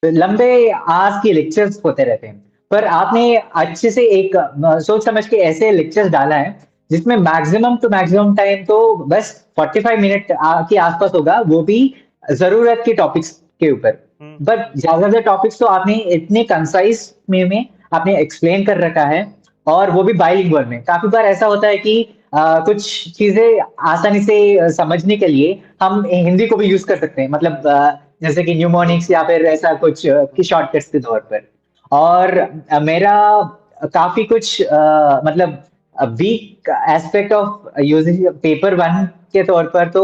लंबे आवर्स के लेक्चर्स होते रहते हैं, पर आपने अच्छे से एक सोच समझ के ऐसे लेक्चर्स डाला है जिसमें मैक्सिमम टू मैक्सिमम टाइम तो बस 45 मिनट के आसपास होगा, वो भी जरूरत के टॉपिक्स के ऊपर। बट ज्यादातर टॉपिक्स तो आपने इतने कंसाइज में आपने एक्सप्लेन कर रखा है, और वो भी बाइलिंगुअल में। काफी बार ऐसा होता है कि कुछ चीजें आसानी से समझने के लिए हम हिंदी को भी यूज कर सकते हैं, मतलब जैसे कि न्यूमोनिक्स या फिर ऐसा कुछ की शॉर्टकट्स के तौर पर। और मेरा काफी कुछ मतलब weak aspect of using paper one के तौर पर तो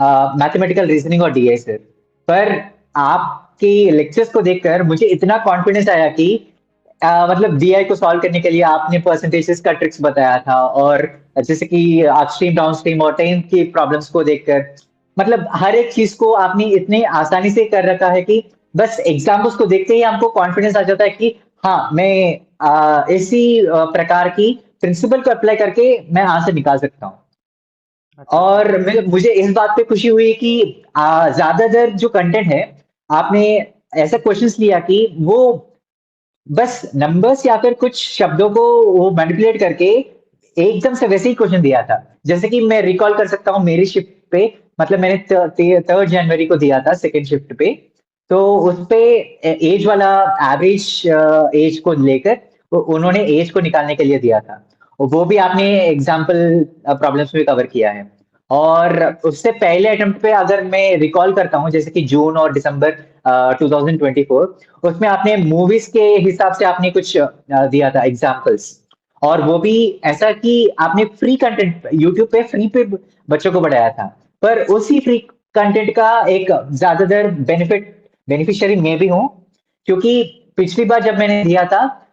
मैथमेटिकल रीजनिंग और डीआई सर। पर आपके लेक्चर्स को देखकर मुझे इतना कॉन्फिडेंस आया कि मतलब डीआई को सॉल्व करने के लिए आपने परसेंटेजेस का ट्रिक्स बताया था, और जैसे कि अपस्ट्रीम डाउनस्ट्रीम और टाइम की प्रॉब्लम्स को देखकर मतलब हर एक चीज को आपने इतने आसानी से कर रखा है कि बस एग्जाम्पल्स को देखते ही हमको कॉन्फिडेंस आ जाता है कि हाँ, मैं इसी प्रकार की प्रिंसिपल को अप्लाई करके मैं आंसर निकाल सकता हूँ। अच्छा। और मुझे इस बात पे खुशी हुई कि ज्यादातर जो कंटेंट है, आपने ऐसा क्वेश्चंस लिया कि वो बस नंबर्स या फिर कुछ शब्दों को वो मैनिपुलेट करके एकदम से वैसे ही क्वेश्चन दिया था। जैसे कि मैं रिकॉल कर सकता हूँ मेरी शिफ्ट पे, मतलब मैंने 3 जनवरी को दिया था सेकंड शिफ्ट पे। तो उस पे एज वाला एवरेज एज को लेकर उन्होंने एज को निकालने के लिए दिया था। वो भी आपने एग्जाम्पल प्रॉब्लम्स में कवर किया है। और उससे पहले अटेम्प्ट पे अगर मैं रिकॉल करता हूँ, जैसे कि जून और दिसंबर 2024, उसमें आपने मूवीज के हिसाब से आपने कुछ दिया था एग्जाम्पल्स। और वो भी ऐसा कि आपने फ्री कंटेंट यूट्यूब पे फ्री पे बच्चों को बढ़ाया था। पर उसी फ्री कंटेंट का एक ज्यादातर बेनिफिशियरी मैं भी हूँ, क्योंकि पिछली बार जब मैंने दिया था,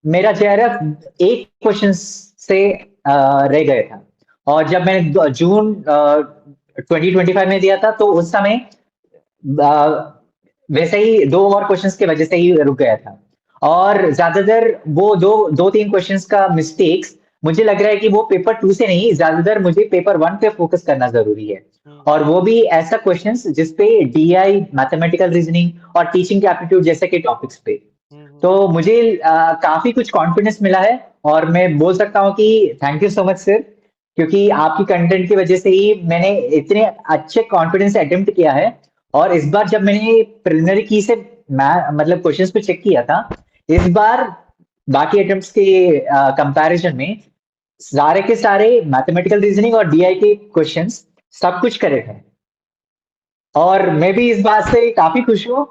मेरा जेआरएफ एक क्वेश्चन से रह गया था। और जब मैंने जून 2025 में दिया था, तो उस समय वैसे ही दो और क्वेश्चंस की वजह से ही रुक गया था। और ज्यादातर वो दो दो तीन क्वेश्चंस का मिस्टेक्स, मुझे लग रहा है कि वो पेपर टू से नहीं, ज्यादातर मुझे पेपर वन पे फोकस करना जरूरी है। और वो भी ऐसा क्वेश्चंस जिसपे डीआई, मैथमेटिकल रीजनिंग और टीचिंग एप्टीट्यूड जैसे के टॉपिक्स पे। तो मुझे काफी कुछ कॉन्फिडेंस मिला है। और मैं बोल सकता हूँ कि thank you so much sir, क्योंकि आपकी कंटेंट की वजह से ही मैंने इतने अच्छे कॉन्फिडेंस से अटेम्प्ट किया है। और इस बार जब मैंने प्रिलिमिनरी की से मैं मतलब क्वेश्चंस को चेक किया था, इस बार बाकी अटेम्प्ट्स के कंपैरिजन में सारे के सारे मैथमेटिकल रीजनिंग और डीआई के क्वेश्चंस सब कुछ करेक्ट है। और मैं भी इस बात से काफी खुश हूँ